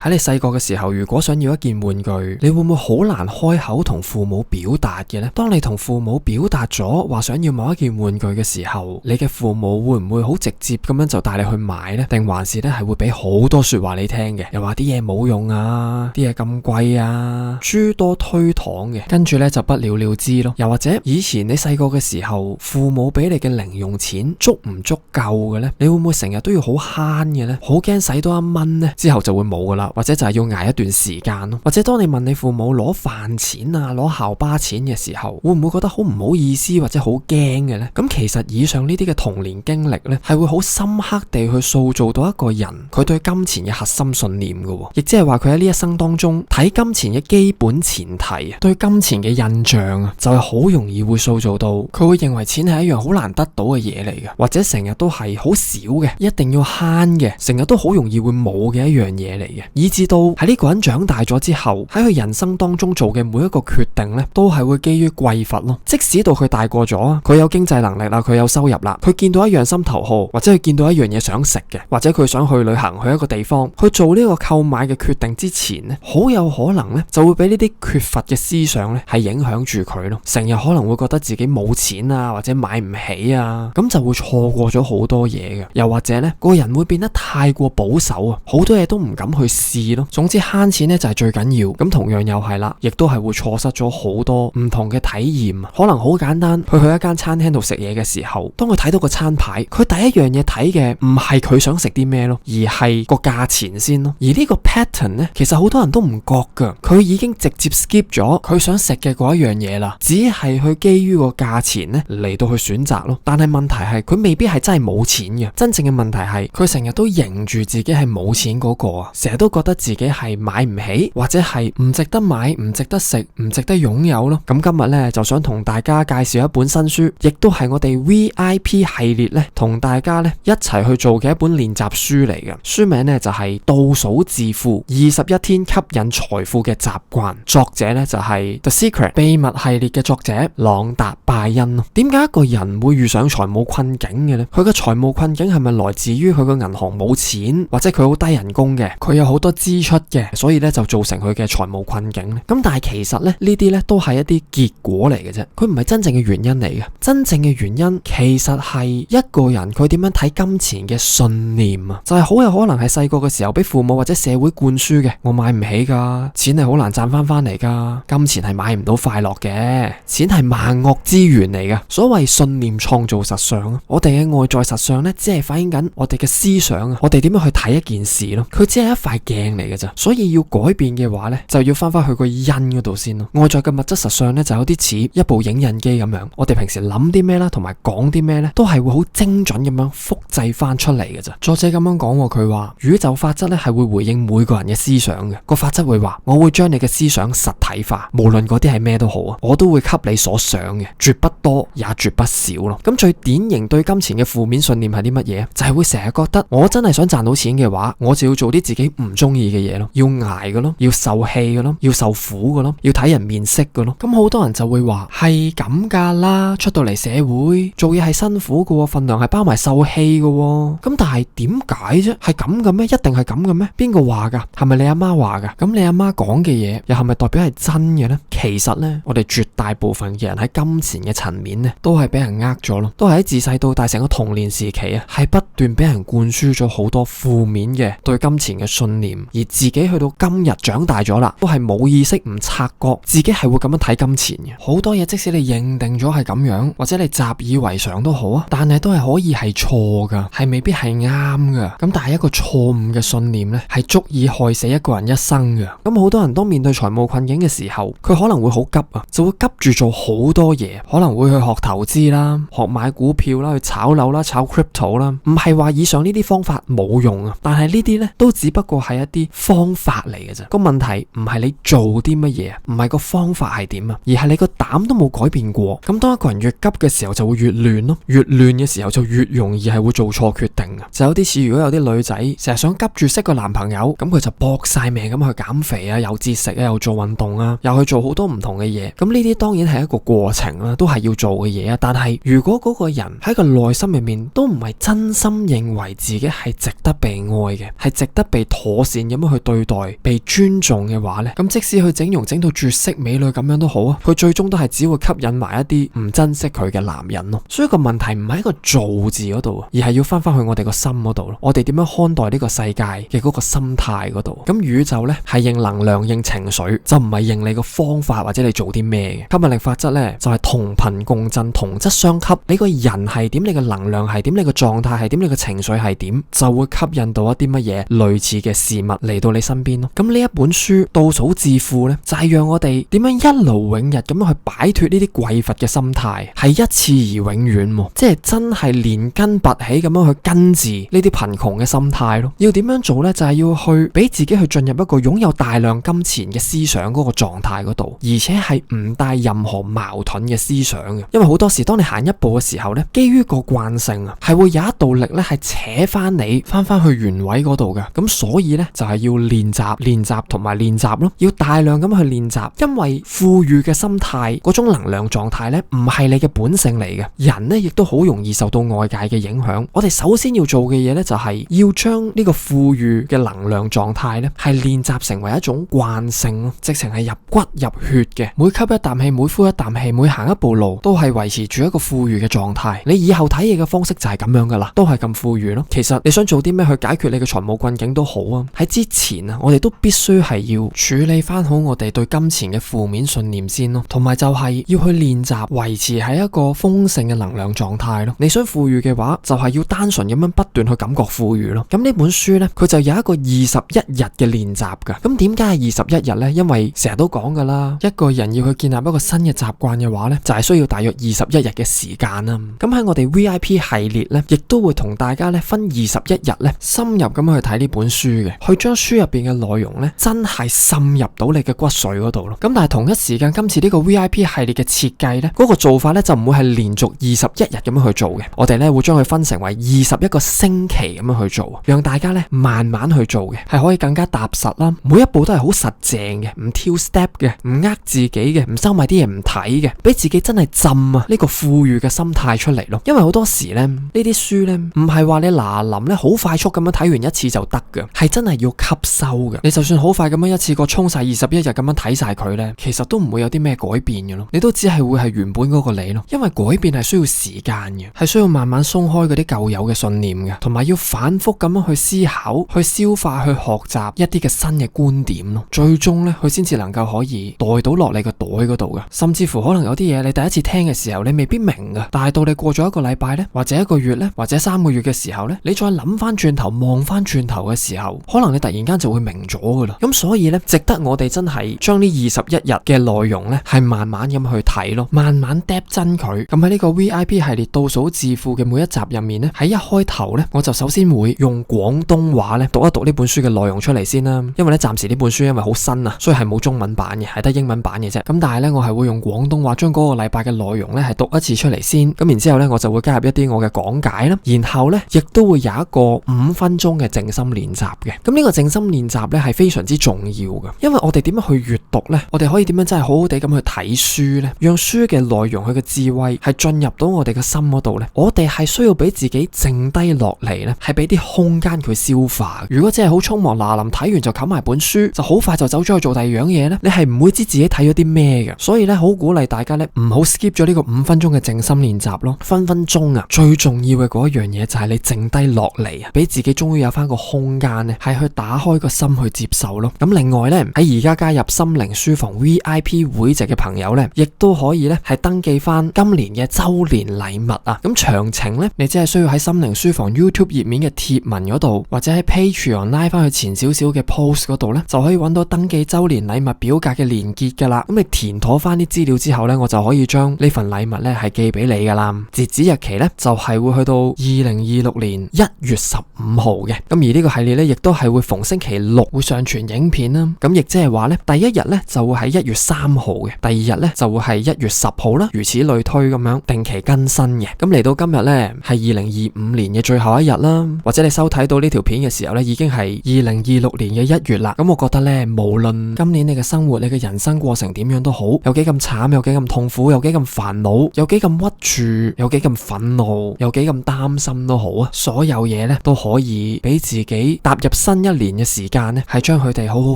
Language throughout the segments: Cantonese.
喺你細個嘅時候，如果想要一件玩具，你會唔會好難開口同父母表達嘅呢？當你同父母表達咗話想要某一件玩具嘅時候，你嘅父母會唔會好直接咁樣就帶你去買呢？定還是咧係會俾好多說話你聽嘅？又話啲嘢冇用啊，啲嘢咁貴啊，諸多推搪嘅，跟住咧就不了了之咯。又或者以前你細個嘅時候，父母俾你嘅零用錢足唔足夠嘅呢？你會唔會成日都要好慳嘅呢？好驚使多1蚊呢，之後就會冇噶啦。或者就係要捱一段時間咯，或者當你問你父母攞飯錢啊、攞校巴錢嘅時候，會唔會覺得好唔好意思或者好驚嘅呢？咁其實以上呢啲嘅童年經歷呢，係會好深刻地去塑造到一個人佢對金錢嘅核心信念嘅，亦即係話佢喺呢一生當中睇金錢嘅基本前提，對金錢嘅印象啊，就係好容易會塑造到佢會認為錢係一樣好難得到嘅嘢嚟嘅，或者成日都係好少嘅，一定要慳嘅，成日都好容易會冇嘅一樣嘢嚟嘅。以至到喺呢個人長大咗之後，喺佢人生當中做嘅每一個決定呢，都係會基於匱乏咯。即使到佢大個咗，佢有經濟能力啦，佢有收入啦，佢見到一樣心頭好，或者佢見到一樣嘢想食嘅，或者佢想去旅行去一個地方，去做呢個購買嘅決定之前呢，好有可能呢就會俾呢啲缺乏嘅思想呢係影響住佢咯。成日可能會覺得自己冇錢啊，或者買唔起啊，咁就會錯過咗好多嘢嘅。又或者呢個人會變得太過保守啊，好多嘢都唔敢去試咯。總之慳錢咧就係最緊要，咁同樣又係啦，亦都係會錯失咗好多唔同嘅體驗。可能好簡單，去一間餐廳度食嘢嘅時候，當佢睇到個餐牌，佢第一樣嘢睇嘅唔係佢想食啲咩咯，而係個價錢先咯。而呢個 pattern 咧，其實好多人都唔覺噶，佢已經直接 skip 咗佢想食嘅嗰一樣嘢啦，只係去基於個價錢咧嚟到去選擇咯。但係問題係佢未必係真係冇錢嘅，真正嘅問題係佢成日都認住自己係冇錢嗰個啊，成日都覺得自己係買唔起，或者係唔值得買、唔值得食、唔值得擁有咯。咁今日咧就想同大家介紹一本新書，亦都係我哋 VIP 系列咧同大家咧一齊去做嘅一本練習書嚟嘅。書名咧就係倒數致富21天吸引財富嘅習慣，作者咧就係 The Secret 秘密系列嘅作者朗達拜恩咯。點解一個人會遇上財務困境嘅咧？佢嘅財務困境係咪來自於佢個銀行冇錢，或者佢好低人工嘅，佢有好多支出嘅，所以咧就造成佢嘅財務困境咧？咁但係其實咧呢啲咧都係一啲結果嚟嘅啫，佢唔係真正嘅原因嚟嘅。真正嘅原因其實係一個人佢點樣睇金錢嘅信念啊，就係好有可能係細個嘅時候俾父母或者社會灌輸嘅，我買唔起噶，錢係好難賺翻嚟噶，金錢係買唔到快樂嘅，錢係萬惡之源嚟噶。所謂信念創造實相啊，我哋嘅外在實相咧只係反映緊我哋嘅思想啊，我哋點樣去睇一件事咯，佢只係一塊鏡嚟嘅咋。所以要改變嘅話咧，就要翻去個因嗰度先咯。外在嘅物質實相咧就有啲似一部影印機咁樣，我哋平時諗啲咩啦，同埋講啲咩咧，都係會好精準咁樣複製翻出嚟嘅咋。作者咁樣講，佢話宇宙法則咧係會回應每個人嘅思想嘅。個法則會話，我會將你嘅思想實體化，無論嗰啲係咩都好啊，我都會給你所想嘅，絕不多也絕不少咯。咁最典型對金錢嘅負面信念係啲乜嘢？就係會成日覺得我真係想賺到錢嘅話，我就要做啲自己唔中意嘅嘢咯，要捱嘅咯，要受氣嘅咯，要受苦嘅咯，要睇人面色嘅咯。咁好多人就會話係咁噶啦，出到嚟社會做嘢係辛苦嘅，份量係包埋受氣嘅。咁但係點解啫？係咁嘅咩？一定係咁嘅咩？邊個話噶？係咪你阿媽話噶？咁你阿媽講嘅嘢又係咪代表係真嘅呢？其實呢，我哋絕大部分嘅人喺金錢嘅層面呢，都係俾人呃咗咯，都係喺自細到大成個童年時期啊，係不斷俾人灌輸咗好多負面嘅對金錢嘅信念，而自己去到今日長大咗啦，都係冇意識唔察覺自己係會咁樣睇金錢嘅。好多嘢即使你認定咗係咁樣，或者你習以為常都好啊，但係都係可以係錯噶，係未必係啱噶。咁但係一個錯誤嘅信念呢，係足以害死一個人一生噶。咁好多人當面對財務困境嘅時候，佢可能會好急啊，就會急住做好多嘢，可能會去學投資啦，學買股票啦，去炒樓啦，炒 crypto 啦。唔係話以上呢啲方法冇用啊，但係呢啲呢都只不過係一啲方法嚟嘅啫。個問題唔係你做啲乜嘢，唔係個方法係點啊，而係你個膽都冇改變過。咁當一個人越急嘅時候就會越亂咯，越亂嘅時候就越容易係會做錯決定啊。就有啲似如果有啲女仔成日想急住識個男朋友，咁佢就搏晒命咁去減肥啊，又節食啊，又做運動啊，又去做好多唔同嘅嘢。咁呢啲當然係一個過程啦，都係要做嘅嘢啊。但係如果嗰個人喺個內心入面都唔係真心認為自己係值得被愛嘅，係值得被妥善善咁樣去對待、被尊重嘅話呢，咁即使佢整容整到絕色美女咁樣都好啊，佢最終都係只會吸引埋一啲唔珍惜佢嘅男人咯。所以個問題唔係喺個做字嗰度，而係要翻去我哋個心嗰度咯。我哋點樣看待呢個世界嘅嗰個心態嗰度？咁宇宙呢係認能量、認情緒，就唔係認你個方法或者你做啲咩嘅。吸引力法則呢就係同頻共振、同質相吸。你個人係點，你個能量係點，你個狀態係點，你個情緒係點，就會吸引到一啲乜嘢類似嘅事物嚟到你身邊咯。咁呢一本書倒數致富呢，就係讓我哋點樣一勞永逸咁樣去擺脫呢啲匱乏嘅心態，係一次而永遠，即係真係連根拔起咁樣去根治呢啲貧窮嘅心態咯。要點樣做呢？就係要去俾自己去進入一個擁有大量金錢嘅思想嗰個狀態嗰度，而且係唔帶任何矛盾嘅思想嘅。因為好多時當你行一步嘅時候呢，基於個慣性啊，係會有一道力呢係扯翻你翻去原位嗰度嘅。咁所以呢，就係要練習、練習同埋練習咯，要大量咁去練習。因為富裕嘅心態嗰種能量狀態呢，唔係你嘅本性嚟嘅。人呢亦都好容易受到外界嘅影響。我哋首先要做嘅嘢呢，就係要將呢個富裕嘅能量狀態呢，係練習成為一種慣性咯，直情係入骨入血嘅。每吸一啖氣，每呼一啖氣，每行一步路，都係維持住一個富裕嘅狀態。你以後睇嘢嘅方式就係咁樣噶啦，都係咁富裕咯。其實你想做啲咩去解決你嘅財務困境都好啊。喺之前啊，我哋都必須係要處理翻好我哋對金錢嘅負面信念先咯，同埋就係要去練習維持喺一個豐盛嘅能量狀態咯。你想富裕嘅話，就係要單純咁樣不斷去感覺富裕咯。咁呢本書呢，佢就有一個21日嘅練習噶。咁點解係21日呢？因為成日都講噶啦，一個人要去建立一個新嘅習慣嘅話呢，就係需要大約21日嘅時間啦。咁喺我哋 VIP 系列呢，亦都會同大家呢分21日呢，深入咁去睇呢本書嘅，去將書入邊嘅內容呢，真係滲入到你嘅骨髓嗰度咯。咁但係同一時間，今次呢個 VIP 系列嘅設計呢，嗰個做法呢，就唔會係連續21日咁樣去做嘅。我哋呢會將佢分成為21個星期咁樣去做，讓大家呢慢慢去做嘅，係可以更加踏實啦。每一步都係好實淨嘅，唔跳 step 嘅，唔呃自己嘅，唔收埋啲嘢唔睇嘅，俾自己真係浸啊呢個富裕嘅心態出嚟咯。因為好多時呢，呢啲書呢，唔係話你嗱臨呢好快速咁樣睇完一次就得嘅，係真係要吸收嘅。你就算好快咁樣一次過衝晒21日咁樣睇晒佢呢，其實都唔會有啲咩改變嘅咯。你都只係會係原本嗰個你咯。因為改變係需要時間嘅，係需要慢慢鬆開嗰啲舊有嘅信念嘅，同埋要反覆咁樣去思考、去消化、去學習一啲嘅新嘅觀點咯。最終呢，佢先至能夠可以袋到落你個袋嗰度嘅。甚至乎可能有啲嘢你第一次聽嘅時候你未必明嘅，但係到你過咗一個禮拜呢，或者一個月呢，或者3個月嘅時候呢，你再諗翻轉頭望翻轉頭嘅時候，可能你突然間就會明咗噶啦。咁所以呢，值得我哋真係將呢21日嘅內容呢，係慢慢咁去睇咯，慢慢 depth 真佢。咁喺呢個 VIP 系列倒數致富嘅每一集入面呢，喺一開頭呢，我就首先會用廣東話呢讀一讀呢本書嘅內容出嚟先啦。因為呢，暫時呢本書因為好新啊，所以係冇中文版嘅，係得英文版嘅啫。咁但係呢，我係會用廣東話將嗰個禮拜嘅內容呢係讀一次出嚟先。咁然之後呢，我就會加入一啲我嘅講解啦。然後呢，亦都會有一個5分鐘嘅靜心練習嘅。咁呢個靜心練習呢係非常之重要嘅，因為我哋點樣去閱讀呢？我哋可以點樣真係好好地咁去睇書呢？讓書嘅內容佢嘅智慧係進入到我哋嘅心嗰度呢？我哋係需要俾自己靜低落嚟呢，係俾啲空間佢消化。如果真係好匆忙嗱臨睇完就冚埋本書，就好快就走咗去做第二樣嘢呢，你係唔會知自己睇咗啲咩嘅。所以呢，好鼓勵大家呢，唔好 skip 咗呢個5分鐘嘅靜心練習咯。分分鐘啊，最重要嘅嗰一樣嘢就係你靜低落嚟啊，俾自己終於有翻個空間呢，係去打開個心去接受咯。咁另外呢，喺而家加入心靈書房 VIP 會籍嘅朋友呢，亦都可以呢係登記翻今年嘅周年禮物啊。咁詳情呢，你只係需要喺心靈書房 YouTube 頁面嘅貼文嗰度，或者喺 Patreon 拉翻去前少少嘅 post 嗰度呢，就可以揾到登記周年禮物表格嘅連結噶啦。咁你填妥翻啲資料之後呢，我就可以將呢份禮物呢係寄俾你噶啦。截止日期呢，就係會去到2026年1月15號嘅。咁而呢個系列呢，亦都係會逢星期6會上傳影片啦。咁亦即係話呢，第一日呢就會喺1月3號嘅，第二日呢就會係1月10號啦，如此類推咁樣定期更新嘅。咁嚟到今日呢，係2025年嘅最後一日啦，或者你收睇到呢條片嘅時候呢，已經係2026年嘅1月啦。咁我覺得呢，無論今年你嘅生活、你嘅人生過程點樣都好，有幾咁慘，有幾咁痛苦，有幾咁煩惱，有幾咁屈住，有幾咁憤怒，有幾咁擔心都好啊，所有嘢呢都可以俾自己踏入新一年嘅時間呢，係將佢哋好好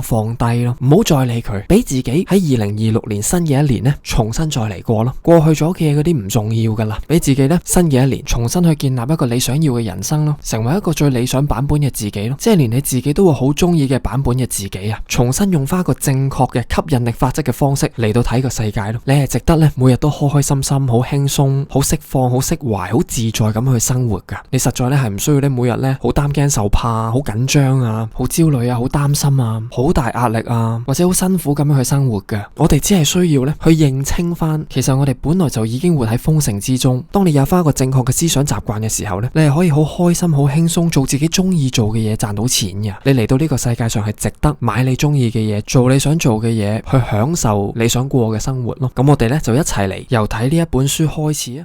放低咯，唔好再理佢，俾自己喺2026年新嘅一年呢，重新再嚟過咯。過去咗嘅嗰啲唔重要噶啦，俾自己呢，新嘅一年重新去建立一個你想要嘅人生咯，成為一個最理想版本嘅自己咯，即係連你自己都會好中意嘅版本嘅自己啊！重新用翻一個正確嘅吸引力法則嘅方式嚟到睇個世界咯，你係值得呢，每日都開開心心、好輕鬆、好釋放、好釋懷、好自在咁去生活噶。你實在呢，係唔需要呢，每日呢，好擔驚受怕、好緊張啊、好焦慮啊、好擔心啊、好大壓力啊，或者好辛苦咁樣去生活噶。我哋只係需要呢，去認清翻，其實我哋本來就已經活喺豐盛之中。當你有翻一個正確嘅思想習慣嘅時候呢，你係可以好開心、好輕鬆做自己中意做嘅嘢，賺到錢嘅。你嚟到呢個世界上係值得買你中意嘅嘢，做你想做嘅嘢，去享受你想過嘅生活咯。咁我哋呢，就一齊嚟由睇呢一本書開始啊！